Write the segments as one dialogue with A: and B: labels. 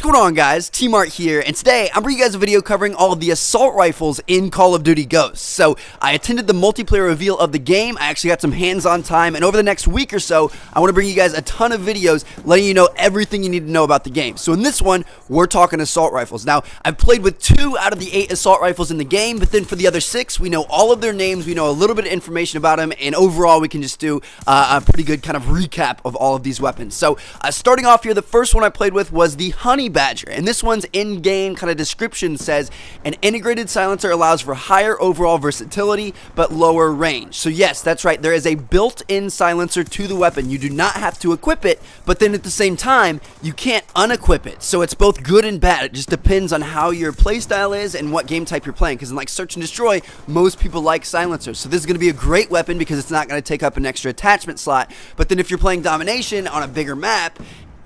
A: What's going on, guys? Tmartn here, and today I'm bringing you guys a video covering all of the assault rifles in Call of Duty Ghosts. So I attended the multiplayer reveal of the game. I actually got some hands-on time, and over the next week or so I want to bring you guys a ton of videos letting you know everything you need to know about the game. So in this one, we're talking assault rifles. Now, I've played with 2 out of the 8 assault rifles in the game, but then for the other 6, we know all of their names, we know a little bit of information about them, and overall we can just do a pretty good kind of recap of all of these weapons. So starting off here, the first one I played with was the Honey Badger, and this one's in-game kind of description says an integrated silencer allows for higher overall versatility but lower range. So yes, that's right, there is a built-in silencer to the weapon. You do not have to equip it, but then at the same time you can't unequip it. So it's both good and bad. It just depends on how your playstyle is and what game type you're playing, because in like Search and Destroy, most people like silencers. So this is going to be a great weapon because it's not going to take up an extra attachment slot. But then if you're playing Domination on a bigger map,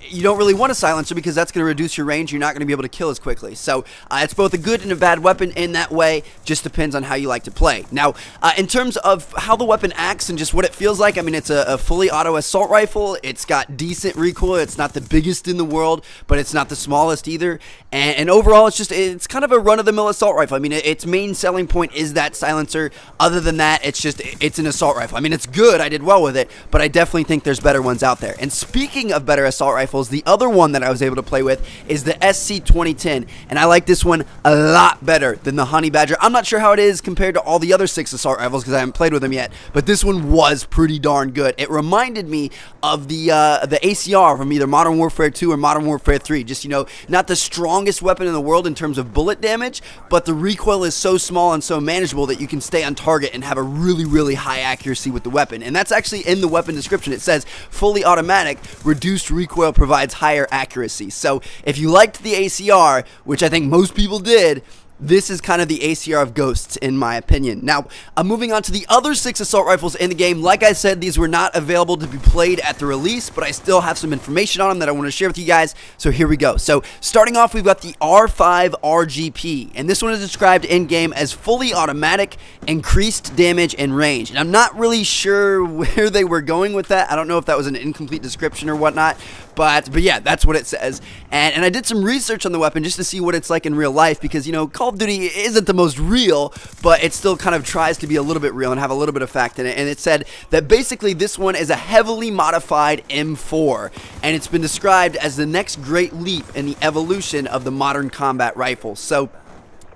A: you don't really want a silencer because that's going to reduce your range. You're not going to be able to kill as quickly. So it's both a good and a bad weapon in that way. Just depends on how you like to play. Now, in terms of how the weapon acts and just what it feels like, I mean, it's a fully auto assault rifle. It's got decent recoil. It's not the biggest in the world, but it's not the smallest either. And overall, it's kind of a run-of-the-mill assault rifle. I mean, its main selling point is that silencer. Other than that, it's an assault rifle. I mean, it's good. I did well with it, but I definitely think there's better ones out there. And speaking of better assault rifles, the other one that I was able to play with is the SC2010, and I like this one a lot better than the Honey Badger. I'm not sure how it is compared to all the other 6 assault rifles because I haven't played with them yet, but this one was pretty darn good. It reminded me of the ACR from either Modern Warfare 2 or Modern Warfare 3. Just, you know, not the strongest weapon in the world in terms of bullet damage, but the recoil is so small and so manageable that you can stay on target and have a really, really high accuracy with the weapon. And that's actually in the weapon description. It says fully automatic, reduced recoil provides higher accuracy. So if you liked the ACR, which I think most people did, this is kind of the ACR of Ghosts, in my opinion. Now, moving on to the other 6 assault rifles in the game. Like I said, these were not available to be played at the release, but I still have some information on them that I want to share with you guys, so here we go. So, starting off, we've got the R5 RGP, and this one is described in-game as fully automatic, increased damage and range. And I'm not really sure where they were going with that. I don't know if that was an incomplete description or whatnot, but yeah, that's what it says. And I did some research on the weapon just to see what it's like in real life, because, you know, Call of Duty isn't the most real, but it still kind of tries to be a little bit real and have a little bit of fact in it. And it said that basically this one is a heavily modified M4, and it's been described as the next great leap in the evolution of the modern combat rifle. So,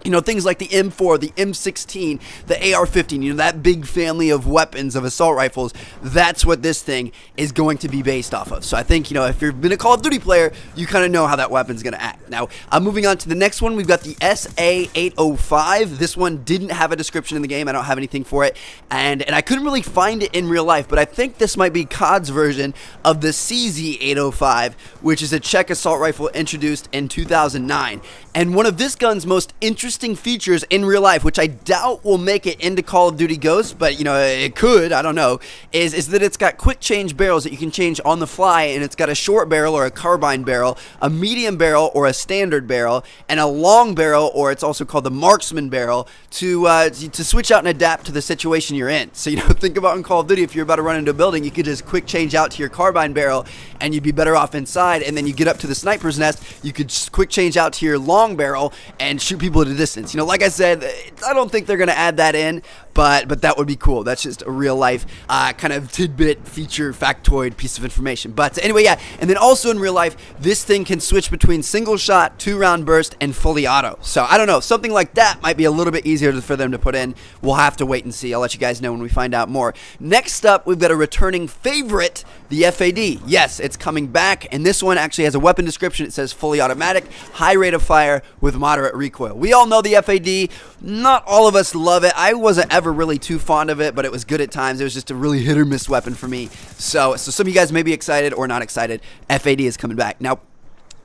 A: you know, things like the M4, the M16, the AR-15, you know, that big family of weapons, of assault rifles, that's what this thing is going to be based off of. So I think, you know, if you've been a Call of Duty player, you kind of know how that weapon's going to act. Now, moving on to the next one, we've got the SA805. This one didn't have a description in the game. I don't have anything for it. And I couldn't really find it in real life, but I think this might be COD's version of the CZ805, which is a Czech assault rifle introduced in 2009. And one of this gun's most interesting features in real life, which I doubt will make it into Call of Duty Ghosts, but, you know, it could, I don't know, is that it's got quick change barrels that you can change on the fly, and it's got a short barrel or a carbine barrel, a medium barrel or a standard barrel, and a long barrel, or it's also called the marksman barrel, to switch out and adapt to the situation you're in. So, you know, think about in Call of Duty, if you're about to run into a building, you could just quick change out to your carbine barrel, and you'd be better off inside, and then you get up to the sniper's nest, you could just quick change out to your long barrel and shoot people at a distance. You know, like I said, I don't think they're going to add that in, but that would be cool. That's just a real life kind of tidbit, feature, factoid piece of information. But anyway, yeah, and then also in real life, this thing can switch between single shot, 2-round burst, and fully auto. So I don't know, something like that might be a little bit easier for them to put in. We'll have to wait and see. I'll let you guys know when we find out more. Next up, we've got a returning favorite, the FAD. Yes, it's coming back, and this one actually has a weapon description. It says fully automatic, high rate of fire with moderate recoil. We all know the FAD. Not all of us love it. I wasn't ever really too fond of it, but it was good at times. It was just a really hit or miss weapon for me. So some of you guys may be excited or not excited. FAD is coming back. Now,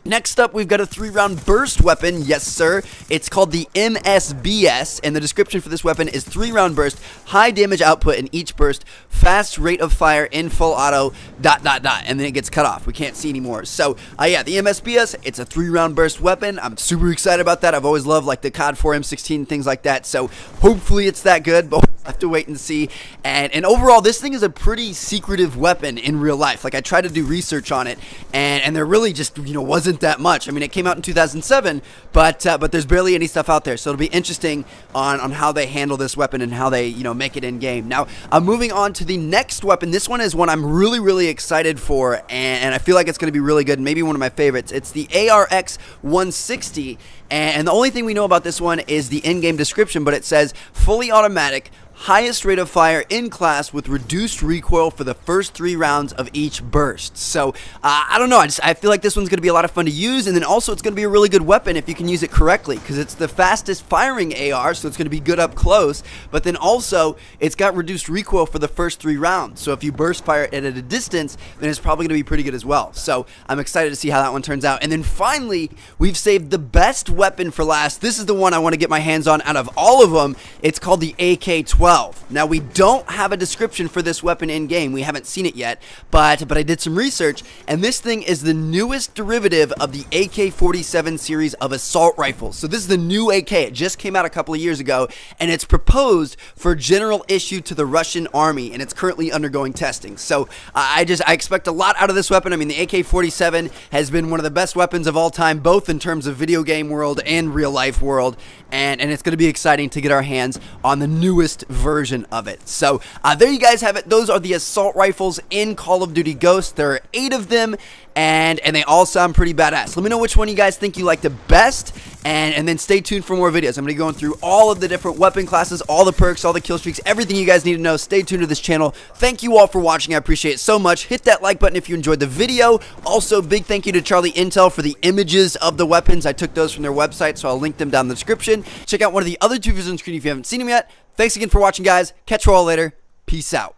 A: next up, we've got a 3-round burst weapon. Yes, sir. It's called the MSBS, and the description for this weapon is 3-round burst, high damage output in each burst, fast rate of fire in full auto, ... and then it gets cut off. We can't see anymore. So, yeah, the MSBS, it's a 3-round burst weapon. I'm super excited about that. I've always loved, like, the COD 4 M16, things like that. So, hopefully it's that good, but we'll have to wait and see. And overall, this thing is a pretty secretive weapon in real life. Like, I tried to do research on it, and there really just, you know, wasn't isn't that much. I mean, it came out in 2007, but there's barely any stuff out there. So it'll be interesting on how they handle this weapon and how they, make it in game. Now, moving on to the next weapon. This one is one I'm really, really excited for, and I feel like it's going to be really good. Maybe one of my favorites. It's the ARX160, and the only thing we know about this one is the in-game description, but it says fully automatic, highest rate of fire in class with reduced recoil for the first 3 rounds of each burst. So I don't know, I feel like this one's going to be a lot of fun to use, and then also it's going to be a really good weapon if you can use it correctly, because it's the fastest firing AR, so it's going to be good up close, but then also it's got reduced recoil for the first 3 rounds. So if you burst fire it at a distance, then it's probably going to be pretty good as well. So I'm excited to see how that one turns out. And then finally, we've saved the best weapon for last. This is the one I want to get my hands on out of all of them. It's called the AK12. Now, we don't have a description for this weapon in game. We haven't seen it yet, but I did some research, and this thing is the newest derivative of the AK-47 series of assault rifles. So this is the new AK. It just came out a couple of years ago, and it's proposed for general issue to the Russian army, and it's currently undergoing testing. So I expect a lot out of this weapon. I mean, the AK-47 has been one of the best weapons of all time, both in terms of video game world and real life world, and it's going to be exciting to get our hands on the newest version of it. So there you guys have it. Those are the assault rifles in Call of Duty Ghosts. There are 8 of them, and they all sound pretty badass. Let me know which one you guys think you like the best, and then stay tuned for more videos. I'm going to be going through all of the different weapon classes, all the perks, all the kill streaks, everything you guys need to know. Stay tuned to this channel. Thank you all for watching. I appreciate it so much. Hit that like button if you enjoyed the video. Also, big thank you to Charlie Intel for the images of the weapons. I took those from their website, so I'll link them down in the description. Check out one of the other 2 videos on screen if you haven't seen them yet. Thanks again for watching, guys. Catch you all later. Peace out.